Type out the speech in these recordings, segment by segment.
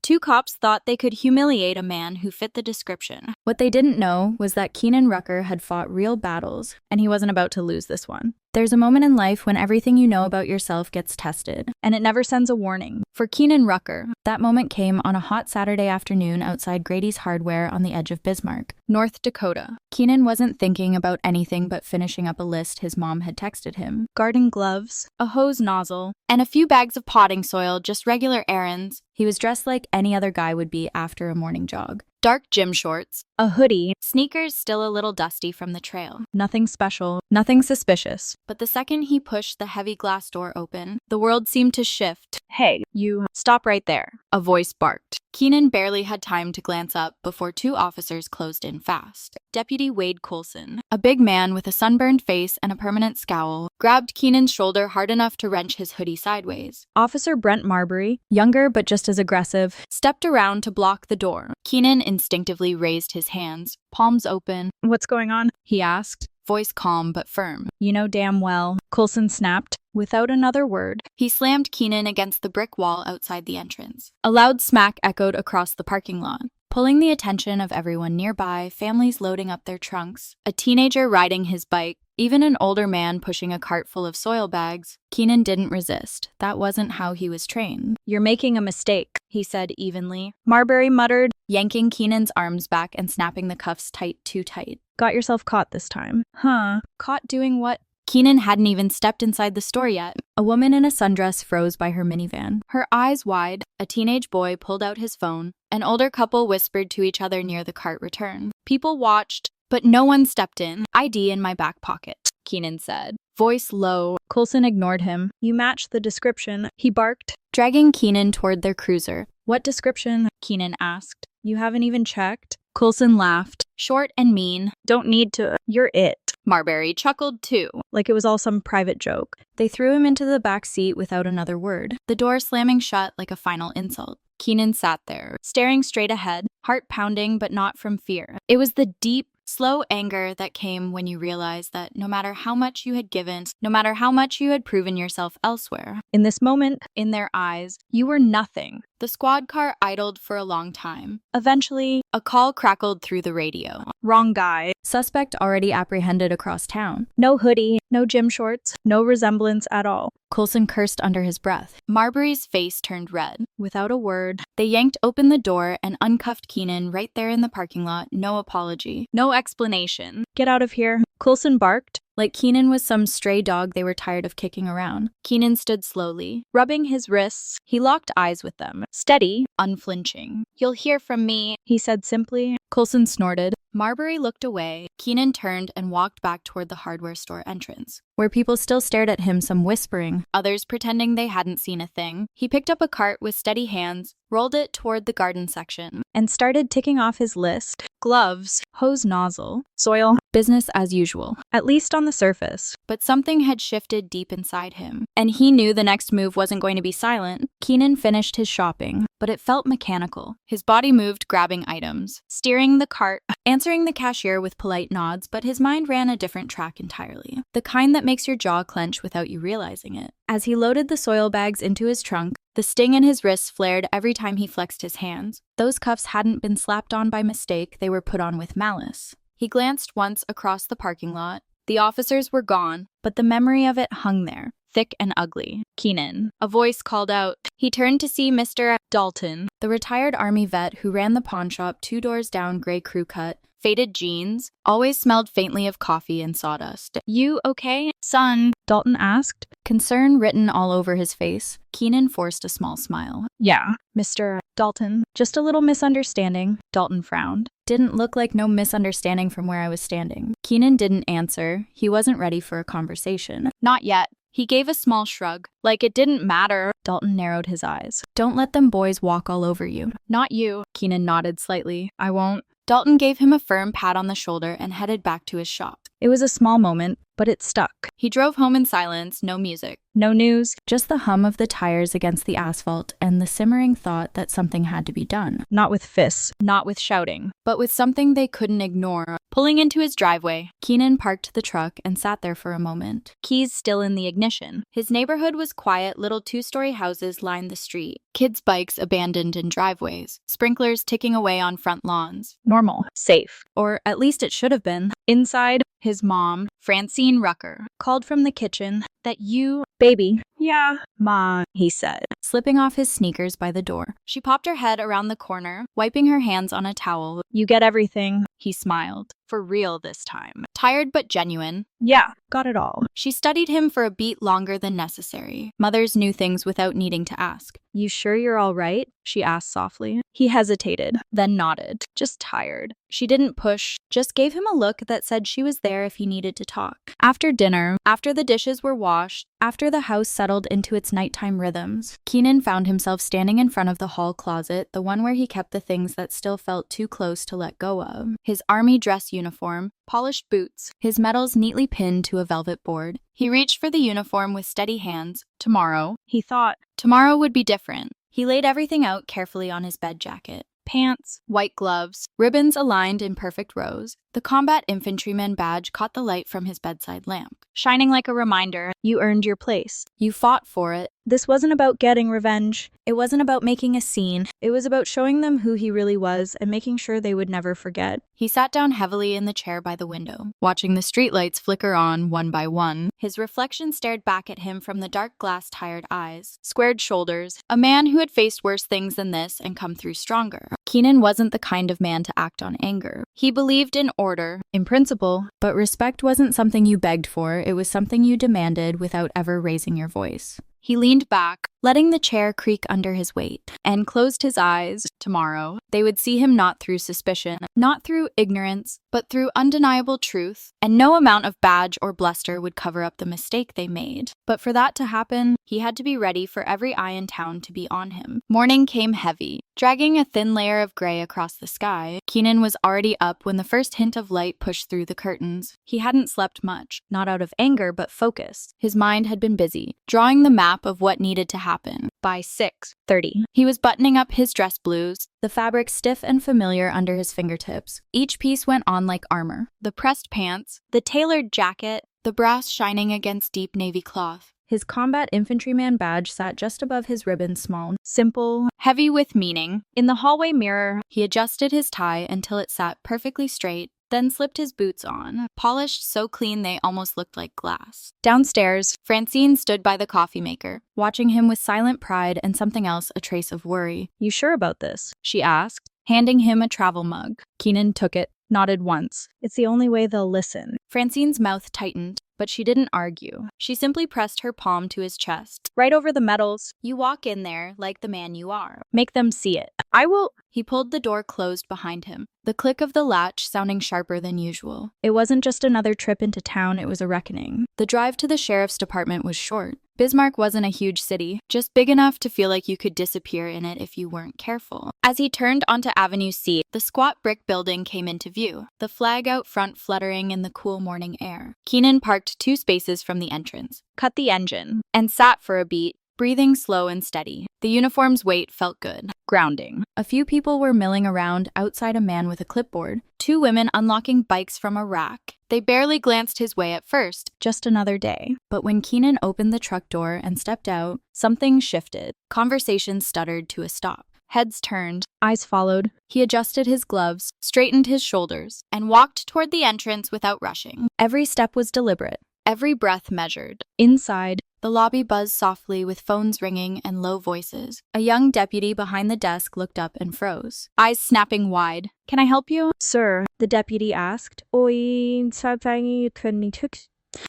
Two cops thought they could humiliate a man who fit the description. What they didn't know was that Keenan Rucker had fought real battles, and he wasn't about to lose this one. There's a moment in life when everything you know about yourself gets tested, and it never sends a warning. For Keenan Rucker, that moment came on a hot Saturday afternoon outside Grady's Hardware on the edge of Bismarck, North Dakota. Keenan wasn't thinking about anything but finishing up a list his mom had texted him. Garden gloves, a hose nozzle, and a few bags of potting soil, just regular errands. He was dressed like any other guy would be after a morning jog. Dark gym shorts, a hoodie, sneakers still a little dusty from the trail. Nothing special, nothing suspicious. But the second he pushed the heavy glass door open, the world seemed to shift. "Hey, you, stop right there," a voice barked. Keenan barely had time to glance up before two officers closed in fast. Deputy Wade Coulson, a big man with a sunburned face and a permanent scowl, grabbed Keenan's shoulder hard enough to wrench his hoodie sideways. Officer Brent Marbury, younger but just as aggressive, stepped around to block the door. Keenan instinctively raised his hands, palms open. "What's going on?" he asked, voice calm but firm. "You know damn well," Coulson snapped. Without another word, he slammed Keenan against the brick wall outside the entrance. A loud smack echoed across the parking lot, pulling the attention of everyone nearby, families loading up their trunks, a teenager riding his bike, even an older man pushing a cart full of soil bags. Keenan didn't resist. That wasn't how he was trained. "You're making a mistake," he said evenly. Marbury muttered, yanking Keenan's arms back and snapping the cuffs too tight. "Got yourself caught this time." "Huh? Caught doing what?" Keenan hadn't even stepped inside the store yet. A woman in a sundress froze by her minivan. Her eyes wide, a teenage boy pulled out his phone. An older couple whispered to each other near the cart return. People watched, but no one stepped in. "ID in my back pocket," Keenan said, voice low. Coulson ignored him. "You match the description," he barked, dragging Keenan toward their cruiser. "What description?" Keenan asked. "You haven't even checked?" Coulson laughed, short and mean. "Don't need to. You're it." Marbury chuckled too, like it was all some private joke. They threw him into the back seat without another word, the door slamming shut like a final insult. Keenan sat there, staring straight ahead, heart pounding but not from fear. It was the deep, slow anger that came when you realized that no matter how much you had given, no matter how much you had proven yourself elsewhere, in this moment, in their eyes, you were nothing. The squad car idled for a long time. Eventually, a call crackled through the radio. "Wrong guy. Suspect already apprehended across town. No hoodie, no gym shorts, no resemblance at all." Coulson cursed under his breath. Marbury's face turned red. Without a word, they yanked open the door and uncuffed Keenan right there in the parking lot. No apology, no explanation. "Get out of here," Coulson barked, like Keenan was some stray dog they were tired of kicking around. Keenan stood slowly, rubbing his wrists. He locked eyes with them, steady, unflinching. "You'll hear from me," he said simply. Coulson snorted. Marbury looked away. Keenan turned and walked back toward the hardware store entrance, where people still stared at him, some whispering, others pretending they hadn't seen a thing. He picked up a cart with steady hands, rolled it toward the garden section, and started ticking off his list. Gloves, hose nozzle, soil, business as usual, at least on the surface. But something had shifted deep inside him, and he knew the next move wasn't going to be silent. Keenan finished his shopping, but it felt mechanical. His body moved, grabbing items, steering the cart, answering the cashier with polite nods, but his mind ran a different track entirely. The kind that makes your jaw clench without you realizing it. As he loaded the soil bags into his trunk, the sting in his wrists flared every time he flexed his hands. Those cuffs hadn't been slapped on by mistake, they were put on with malice. He glanced once across the parking lot. The officers were gone, but the memory of it hung there, thick and ugly. "Keenan," a voice called out. He turned to see Mr. Dalton, the retired Army vet who ran the pawn shop 2 doors down, gray crew cut, faded jeans, always smelled faintly of coffee and sawdust. "You okay, son?" Dalton asked, concern written all over his face. Keenan forced a small smile. "Yeah, Mr. Dalton. Just a little misunderstanding." Dalton frowned. "Didn't look like no misunderstanding from where I was standing." Keenan didn't answer. He wasn't ready for a conversation. "Not yet." He gave a small shrug. "Like it didn't matter." Dalton narrowed his eyes. "Don't let them boys walk all over you." "Not you." Keenan nodded slightly. "I won't." Dalton gave him a firm pat on the shoulder and headed back to his shop. It was a small moment, but it stuck. He drove home in silence, no music, No news. Just the hum of the tires against the asphalt and the simmering thought that something had to be done. Not with fists. Not with shouting. But with something they couldn't ignore. Pulling into his driveway, Keenan parked the truck and sat there for a moment. Keys still in the ignition. His neighborhood was quiet, little two-story houses lined the street. Kids' bikes abandoned in driveways. Sprinklers ticking away on front lawns. Normal. Safe. Or at least it should have been. Inside, His mom, Francine Rucker, called from the kitchen. that you, Baby. Yeah, Ma, he said. slipping off his sneakers by the door. She popped her head around the corner, wiping her hands on a towel. You get everything. He smiled. For real this time. Tired but genuine. Yeah, got it all. She studied him for a beat longer than necessary. Mothers knew things without needing to ask. You sure you're all right? She asked softly. He hesitated, then nodded. Just tired. She didn't push, just gave him a look that said she was there if he needed to talk. After dinner, after the dishes were washed, after the house settled into its nighttime rhythms, Keenan found himself standing in front of the hall closet, the one where he kept the things that still felt too close to let go of. His army dress uniform, polished boots, his medals neatly pinned to a velvet board. He reached for the uniform with steady hands. Tomorrow, He thought, tomorrow would be different. He laid everything out carefully on his bed jacket. Pants, white gloves, ribbons aligned in perfect rows. The combat infantryman badge caught the light from his bedside lamp. shining like a reminder, you earned your place. You fought for it. This wasn't about getting revenge. It wasn't about making a scene. It was about showing them who he really was and making sure they would never forget. He sat down heavily in the chair by the window, watching the streetlights flicker on one by one. His reflection stared back at him from the dark glass tired eyes, squared shoulders, a man who had faced worse things than this and come through stronger. Keenan wasn't the kind of man to act on anger. He believed in order, in principle, but respect wasn't something you begged for, it was something you demanded without ever raising your voice. He leaned back, letting the chair creak under his weight, and closed his eyes. Tomorrow, they would see him not through suspicion, not through ignorance, but through undeniable truth, and no amount of badge or bluster would cover up the mistake they made. But for that to happen, he had to be ready for every eye in town to be on him. Morning came heavy, dragging a thin layer of gray across the sky. Keenan was already up when the first hint of light pushed through the curtains. He hadn't slept much, not out of anger but focused. His mind had been busy, drawing the map of what needed to happen. By 6:30, he was buttoning up his dress blues, the fabric stiff and familiar under his fingertips. Each piece went on like armor. The pressed pants, the tailored jacket, the brass shining against deep navy cloth. His combat infantryman badge sat just above his ribbon, small, simple, Heavy with meaning. in the hallway mirror. He adjusted his tie until it sat perfectly straight, then slipped his boots on, polished so clean they almost looked like glass. Downstairs, Francine stood by the coffee maker, watching him with silent pride and something else, a trace of worry. You sure about this? She asked, handing him a travel mug. Keenan took it, nodded once. It's the only way they'll listen. Francine's mouth tightened, but she didn't argue. She simply pressed her palm to his chest. Right over the medals. You walk in there like the man you are. Make them see it. I will. He pulled the door closed behind him, the click of the latch sounding sharper than usual. It wasn't just another trip into town, it was a reckoning. The drive to the sheriff's department was short. Bismarck wasn't a huge city, just big enough to feel like you could disappear in it if you weren't careful. As he turned onto Avenue C, the squat brick building came into view, the flag out front fluttering in the cool morning air. Keenan parked 2 spaces from the entrance, Cut the engine. and sat for a beat, breathing slow and steady. The uniform's weight felt good, grounding. A few people were milling around outside a man with a clipboard, 2 women unlocking bikes from a rack. They barely glanced his way at first, Just another day. but when Keenan opened the truck door and stepped out, something shifted. Conversation stuttered to a stop. Heads turned. Eyes followed. He adjusted his gloves, straightened his shoulders, and walked toward the entrance without rushing. Every step was deliberate. Every breath measured. Inside, The lobby buzzed softly with phones ringing and low voices. A young deputy behind the desk looked up and froze, eyes snapping wide. can I help you? Sir, the deputy asked.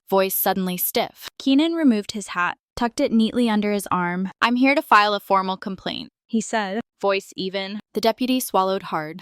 Voice suddenly stiff. Keenan removed his hat, tucked it neatly under his arm. I'm here to file a formal complaint. He said. Voice even. The deputy swallowed hard.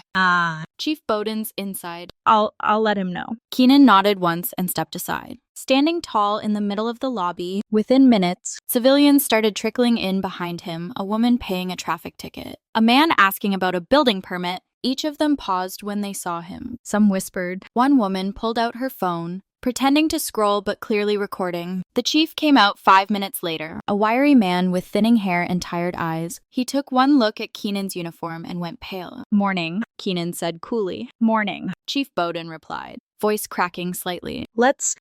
Chief Bowden's inside. I'll let him know. Keenan nodded once and stepped aside. Standing tall in the middle of the lobby, within minutes, civilians started trickling in behind him, a woman paying a traffic ticket, a man asking about a building permit. Each of them paused when they saw him. Some whispered. One woman pulled out her phone, pretending to scroll but clearly recording. The chief came out 5 minutes later, a wiry man with thinning hair and tired eyes. He took one look at Keenan's uniform and went pale. Morning, Keenan said coolly. Morning. Chief Bowden replied, voice cracking slightly. Let's,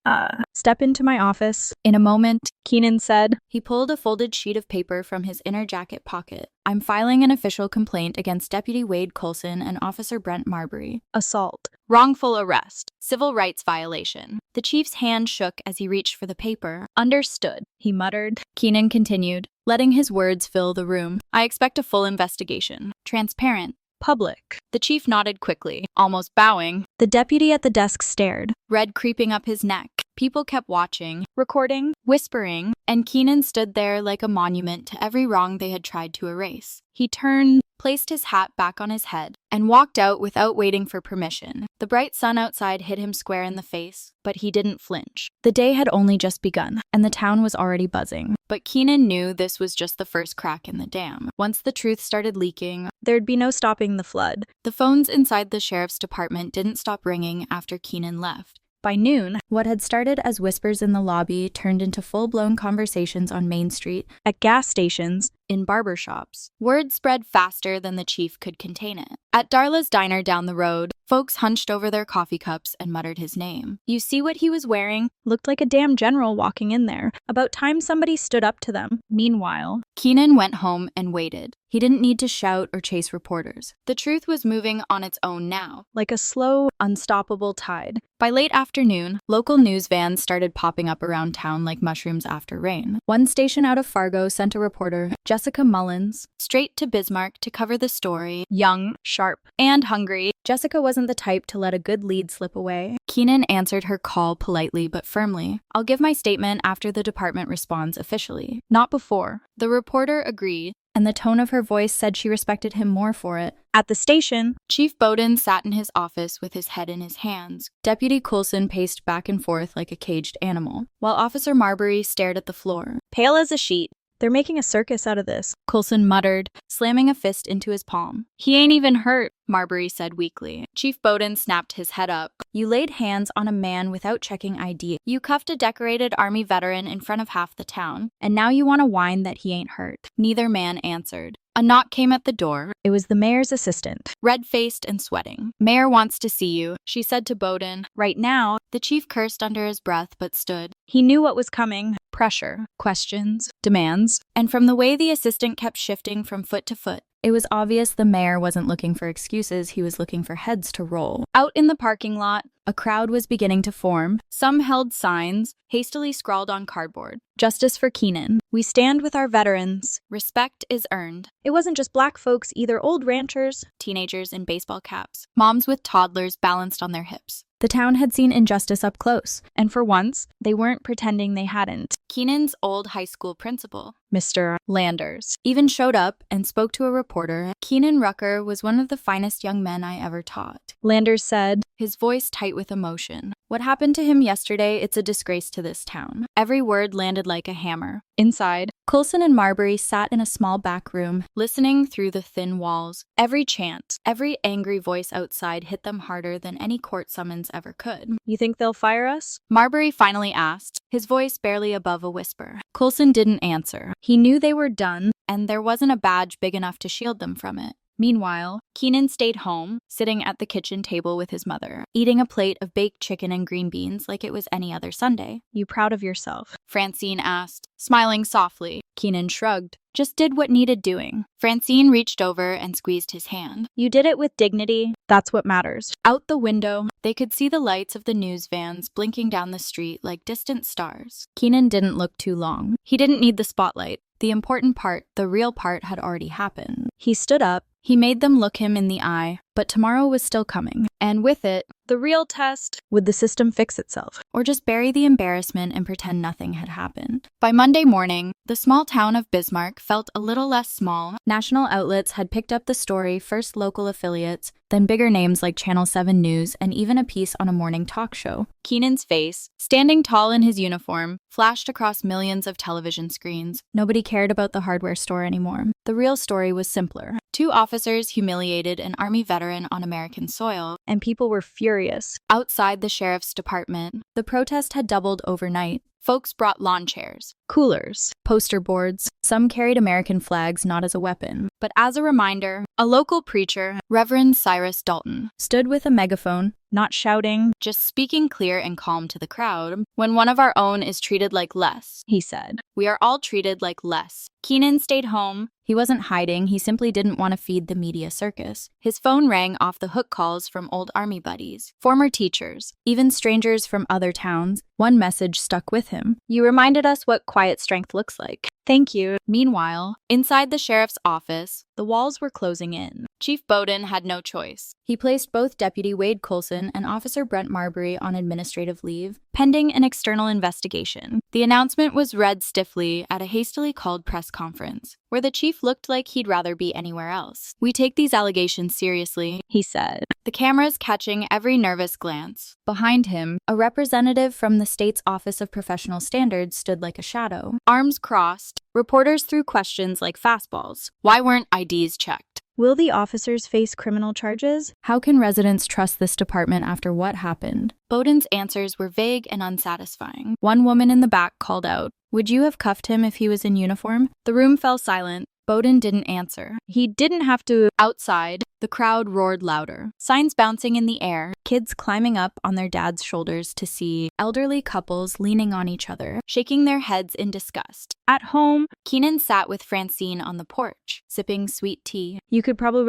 step into my office. In a moment, Keenan said. He pulled a folded sheet of paper from his inner jacket pocket. I'm filing an official complaint against Deputy Wade Coulson and Officer Brent Marbury. Assault. Wrongful arrest. Civil rights violation. The chief's hand shook as he reached for the paper. Understood, he muttered. Keenan continued, letting his words fill the room. I expect a full investigation. Transparent. Public. The chief nodded quickly, almost bowing. The deputy at the desk stared. Red creeping up his neck. People kept watching, recording, whispering, and Keenan stood there like a monument to every wrong they had tried to erase. He turned, placed his hat back on his head, and walked out without waiting for permission. The bright sun outside hit him square in the face, but he didn't flinch. The day had only just begun, and the town was already buzzing. But Keenan knew this was just the first crack in the dam. Once the truth started leaking, there'd be no stopping the flood. The phones inside the sheriff's department didn't stop ringing after Keenan left. By noon, what had started as whispers in the lobby turned into full-blown conversations on Main Street, at gas stations, in barbershops. Word spread faster than the chief could contain it. At Darla's diner down the road, folks hunched over their coffee cups and muttered his name. You see what he was wearing? Looked like a damn general walking in there. About time somebody stood up to them. Meanwhile, Keenan went home and waited. He didn't need to shout or chase reporters. The truth was moving on its own now, like a slow, unstoppable tide. By late afternoon, local news vans started popping up around town like mushrooms after rain. One station out of Fargo sent a reporter, Jessica Mullins, straight to Bismarck to cover the story. Young, sharp, and hungry, Jessica wasn't the type to let a good lead slip away. Keenan answered her call politely but firmly. I'll give my statement after the department responds officially. Not before. The reporter agreed, and the tone of her voice said she respected him more for it. At the station, Chief Bowden sat in his office with his head in his hands. Deputy Coulson paced back and forth like a caged animal, while Officer Marbury stared at the floor. Pale as a sheet. They're making a circus out of this, Coulson muttered, slamming a fist into his palm. He ain't even hurt, Marbury said weakly. Chief Bowden snapped his head up. You laid hands on a man without checking ID. You cuffed a decorated Army veteran in front of half the town. And now you want to whine that he ain't hurt. Neither man answered. A knock came at the door. It was the mayor's assistant. Red-faced and sweating. Mayor wants to see you, she said to Bowden. Right now. The chief cursed under his breath but stood. He knew what was coming. Pressure, questions, demands. And from the way the assistant kept shifting from foot to foot, it was obvious the mayor wasn't looking for excuses, he was looking for heads to roll. Out in the parking lot, a crowd was beginning to form. Some held signs, hastily scrawled on cardboard. Justice for Keenan. We stand with our veterans. Respect is earned. It wasn't just black folks, either old ranchers, teenagers in baseball caps, moms with toddlers balanced on their hips. The town had seen injustice up close, and for once, they weren't pretending they hadn't. Keenan's old high school principal, Mr. Landers, even showed up and spoke to a reporter. Keenan Rucker was one of the finest young men I ever taught. Landers said, his voice tight with emotion. What happened to him yesterday, it's a disgrace to this town. Every word landed like a hammer. Inside, Coulson and Marbury sat in a small back room, listening through the thin walls. Every chant, every angry voice outside hit them harder than any court summons ever could. You think they'll fire us? Marbury finally asked, his voice barely above a whisper. Coulson didn't answer. He knew they were done, and there wasn't a badge big enough to shield them from it. Meanwhile, Keenan stayed home, sitting at the kitchen table with his mother, eating a plate of baked chicken and green beans like it was any other Sunday. You proud of yourself? Francine asked, smiling softly. Keenan shrugged. Just did what needed doing. Francine reached over and squeezed his hand. You did it with dignity. That's what matters. Out the window, they could see the lights of the news vans blinking down the street like distant stars. Keenan didn't look too long. He didn't need the spotlight. The important part, the real part, had already happened. He stood up. He made them look him in the eye, but tomorrow was still coming. And with it, the real test. Would the system fix itself? Or just bury the embarrassment and pretend nothing had happened? By Monday morning, the small town of Bismarck felt a little less small. National outlets had picked up the story, first local affiliates, then bigger names like Channel 7 News, and even a piece on a morning talk show. Keenan's face, standing tall in his uniform, flashed across millions of television screens. Nobody cared about the hardware store anymore. The real story was simpler. 2 officers humiliated an Army veteran on American soil. And people were furious. Outside the sheriff's department, the protest had doubled overnight. Folks brought lawn chairs, Coolers. poster boards. Some carried American flags not as a weapon, but as a reminder. A local preacher, Reverend Cyrus Dalton, stood with a megaphone, Not shouting, just speaking clear and calm to the crowd. When one of our own is treated like less, he said. we are all treated like less. Keenan stayed home. He wasn't hiding, he simply didn't want to feed the media circus. His phone rang off the hook calls from old Army buddies, former teachers, even strangers from other towns. One message stuck with him. You reminded us what quiet strength looks like. Thank you. Meanwhile, inside the sheriff's office, the walls were closing in. Chief Bowden had no choice. He placed both Deputy Wade Coulson and Officer Brent Marbury on administrative leave, pending an external investigation. The announcement was read stiffly at a hastily called press conference, where the chief looked like he'd rather be anywhere else. We take these allegations seriously, He said. the cameras catching every nervous glance. Behind him, a representative from the state's Office of Professional Standards stood like a shadow. Arms crossed, reporters threw questions like fastballs. Why weren't IDs checked? Will the officers face criminal charges? How can residents trust this department after what happened? Bowden's answers were vague and unsatisfying. One woman in the back called out, "Would you have cuffed him if he was in uniform?" The room fell silent. Bowden didn't answer. He didn't have to. Outside, the crowd roared louder, signs bouncing in the air, kids climbing up on their dad's shoulders to see, elderly couples leaning on each other, shaking their heads in disgust. At home, Keenan sat with Francine on the porch, sipping sweet tea. you could probably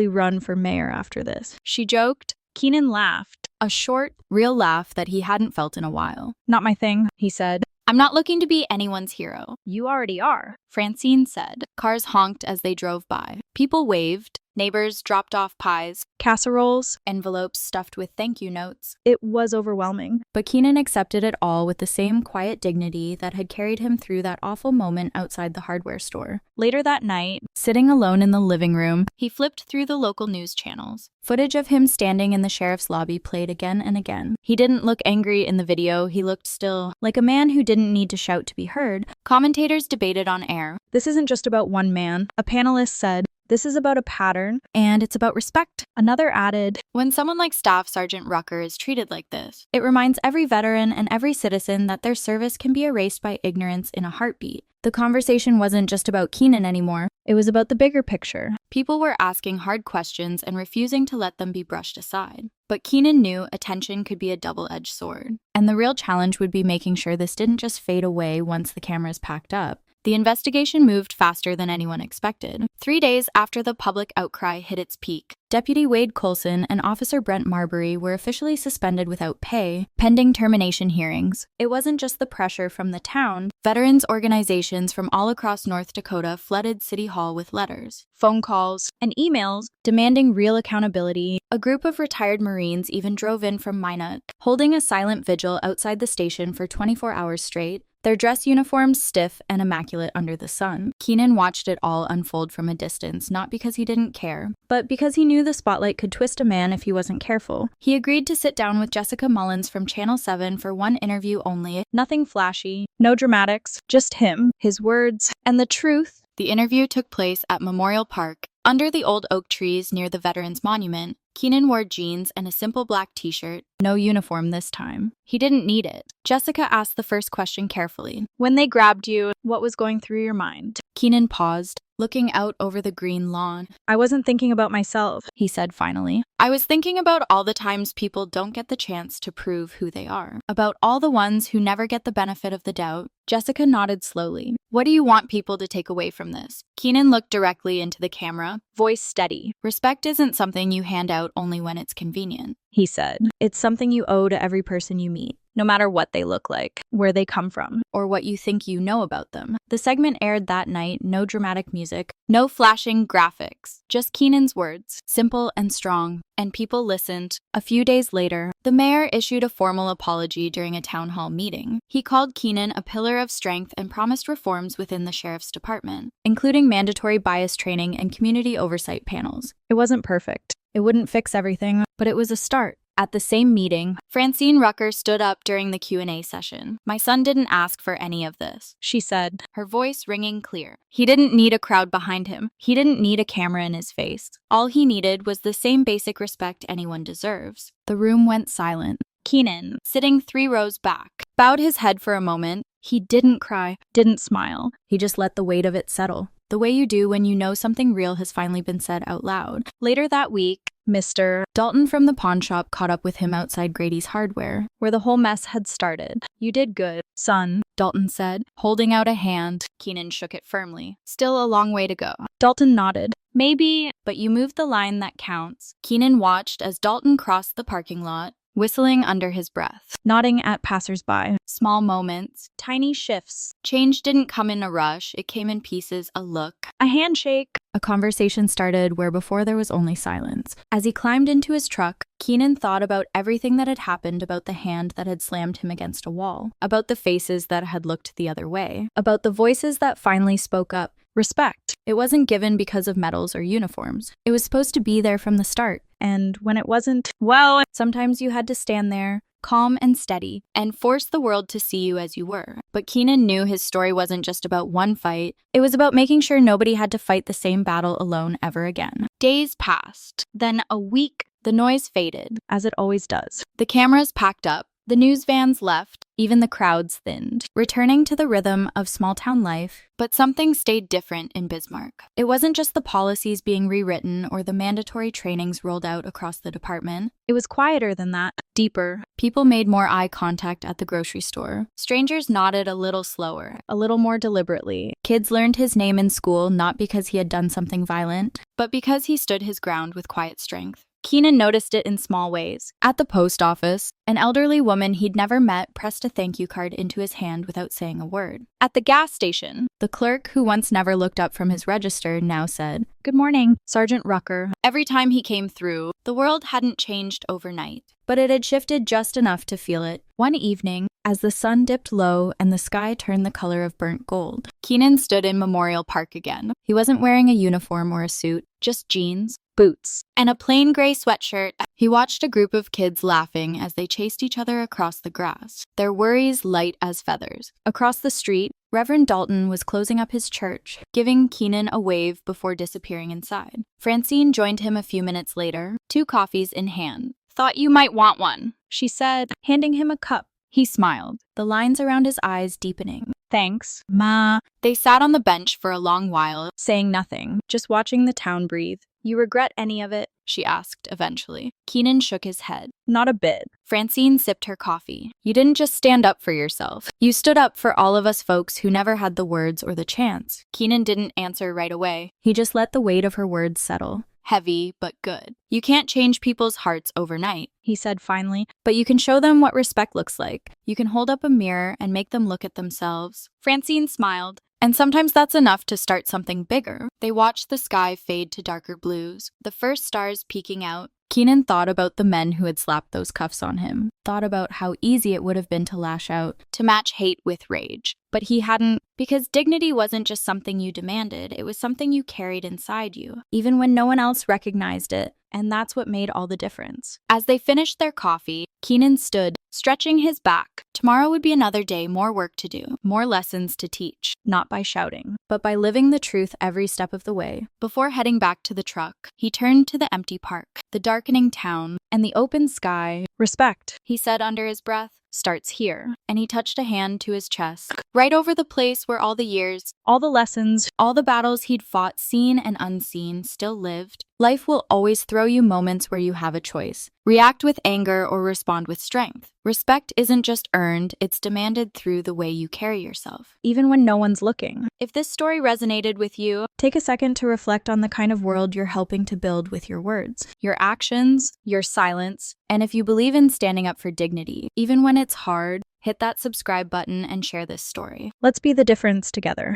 run for mayor after this. She joked, Keenan laughed. a short, real laugh that he hadn't felt in a while. Not my thing, he said. "I'm not looking to be anyone's hero," You already are. Francine said. Cars honked as they drove by. People waved. Neighbors dropped off pies, Casseroles. envelopes stuffed with thank you notes. It was overwhelming. But Keenan accepted it all with the same quiet dignity that had carried him through that awful moment outside the hardware store. Later that night, Sitting alone in the living room, he flipped through the local news channels. Footage of him standing in the sheriff's lobby played again and again. He didn't look angry in the video, he looked still, like a man who didn't need to shout to be heard. Commentators debated on air. this isn't just about one man. A panelist said, this is about a pattern. And it's about respect. Another added, When someone like Staff Sergeant Rucker is treated like this, it reminds every veteran and every citizen that their service can be erased by ignorance in a heartbeat. The conversation wasn't just about Keenan anymore. it was about the bigger picture. People were asking hard questions and refusing to let them be brushed aside. But Keenan knew attention could be a double-edged sword. And the real challenge would be making sure this didn't just fade away once the cameras packed up. The investigation moved faster than anyone expected. 3 days after the public outcry hit its peak, Deputy Wade Coulson and Officer Brent Marbury were officially suspended without pay, pending termination hearings. It wasn't just the pressure from the town. Veterans organizations from all across North Dakota flooded City Hall with letters, phone calls, And emails. demanding real accountability. A group of retired Marines even drove in from Minot, holding a silent vigil outside the station for 24 hours straight, their dress uniforms stiff and immaculate under the sun. Keenan watched it all unfold from a distance, not because he didn't care, But because he knew the spotlight could twist a man if he wasn't careful. he agreed to sit down with Jessica Mullins from Channel 7 for one interview only. Nothing flashy, no dramatics, just him, his words, and the truth. The interview took place at Memorial Park, under the old oak trees near the Veterans Monument. Keenan wore jeans and a simple black t-shirt, no uniform this time. He didn't need it. Jessica asked the first question carefully. When they grabbed you, what was going through your mind? Keenan paused, looking out over the green lawn. I wasn't thinking about myself. He said finally. "I was thinking about all the times people don't get the chance to prove who they are. About all the ones who never get the benefit of the doubt." Jessica nodded slowly. "What do you want people to take away from this?" Keenan looked directly into the camera. Voice steady. "Respect isn't something you hand out only when it's convenient." He said, it's something you owe to every person you meet, no matter what they look like, where they come from. Or what you think you know about them. The segment aired that night, no dramatic music, no flashing graphics, just Keenan's words, simple and strong, and people listened. A few days later, the mayor issued a formal apology during a town hall meeting. He called Keenan a pillar of strength and promised reforms within the sheriff's department, including mandatory bias training and community oversight panels. It wasn't perfect. It wouldn't fix everything, but it was a start. At the same meeting, Francine Rucker stood up during the Q&A session. "My son didn't ask for any of this," she said, her voice ringing clear. He didn't need a crowd behind him. He didn't need a camera in his face. All he needed was the same basic respect anyone deserves. The room went silent. Keenan, Sitting 3 rows back, bowed his head for a moment. He didn't cry, didn't smile. he just let the weight of it settle. The way you do when you know something real has finally been said out loud. Later that week, Mr. Dalton from the pawn shop caught up with him outside Grady's Hardware. where the whole mess had started. "You did good, son," Dalton said, holding out a hand. Keenan shook it firmly. "Still a long way to go." Dalton nodded. "Maybe," "But you moved the line that counts." Keenan watched as Dalton crossed the parking lot, whistling under his breath. nodding at passersby. Small moments. Tiny shifts. Change didn't come in a rush, it came in pieces, a look. A handshake. A conversation started where before there was only silence. As he climbed into his truck, Keenan thought about everything that had happened, about the hand that had slammed him against a wall, about the faces that had looked the other way, about the voices that finally spoke up. Respect. It wasn't given because of medals or uniforms. It was supposed to be there from the start. And when it wasn't, well, Sometimes you had to stand there, calm and steady, and force the world to see you as you were. But Keenan knew his story wasn't just about one fight. It was about making sure nobody had to fight the same battle alone ever again. Days passed. Then a week. The noise faded. as it always does. The cameras packed up. The news vans left. Even the crowds thinned, returning to the rhythm of small-town life. But something stayed different in Bismarck. It wasn't just the policies being rewritten or the mandatory trainings rolled out across the department. It was quieter than that, deeper, People made more eye contact at the grocery store. Strangers nodded a little slower. a little more deliberately. Kids learned his name in school not because he had done something violent, but because he stood his ground with quiet strength. Keenan noticed it in small ways. At the post office, an elderly woman he'd never met pressed a thank you card into his hand without saying a word. At the gas station, the clerk who once never looked up from his register now said, "Good morning, Sergeant Rucker." Every time he came through, the world hadn't changed overnight, but it had shifted just enough to feel it. One evening, as the sun dipped low and the sky turned the color of burnt gold, Keenan stood in Memorial Park again. He wasn't wearing a uniform or a suit, just jeans, Boots. and a plain gray sweatshirt. He watched a group of kids laughing as they chased each other across the grass, their worries light as feathers. Across the street, Reverend Dalton was closing up his church, giving Keenan a wave before disappearing inside. Francine joined him a few minutes later, 2 coffees in hand. "Thought you might want one," She said, handing him a cup. He smiled, the lines around his eyes deepening. "Thanks, Ma." They sat on the bench for a long while. Saying nothing, just watching the town breathe. "You regret any of it?" She asked eventually. Keenan shook his head. "Not a bit." Francine sipped her coffee. "You didn't just stand up for yourself. You stood up for all of us folks who never had the words or the chance." Keenan didn't answer right away. He just let the weight of her words settle. Heavy, but good. "You can't change people's hearts overnight," he said finally. "but you can show them what respect looks like. You can hold up a mirror and make them look at themselves." Francine smiled. "And sometimes that's enough to start something bigger." They watched the sky fade to darker blues, the first stars peeking out. Keenan thought about the men who had slapped those cuffs on him, thought about how easy it would have been to lash out, to match hate with rage. But he hadn't, because dignity wasn't just something you demanded, it was something you carried inside you, even when no one else recognized it. And that's what made all the difference. As they finished their coffee, Keenan stood, stretching his back. Tomorrow would be another day, more work to do, more lessons to teach. Not by shouting, but by living the truth every step of the way. Before heading back to the truck, he turned to the empty park, the darkening town, and the open sky. "Respect," He said under his breath, "starts here." And he touched a hand to his chest, right over the place where all the years, all the lessons, all the battles he'd fought, seen and unseen, still lived. Life will always throw you moments where you have a choice. React with anger or respond with strength. Respect isn't just earned, it's demanded through the way you carry yourself. even when no one's looking. If this story resonated with you, Take a second to reflect on the kind of world you're helping to build with your words, your actions, your silence, and if you believe in standing up for dignity, even when it's hard, hit that subscribe button and share this story. Let's be the difference together.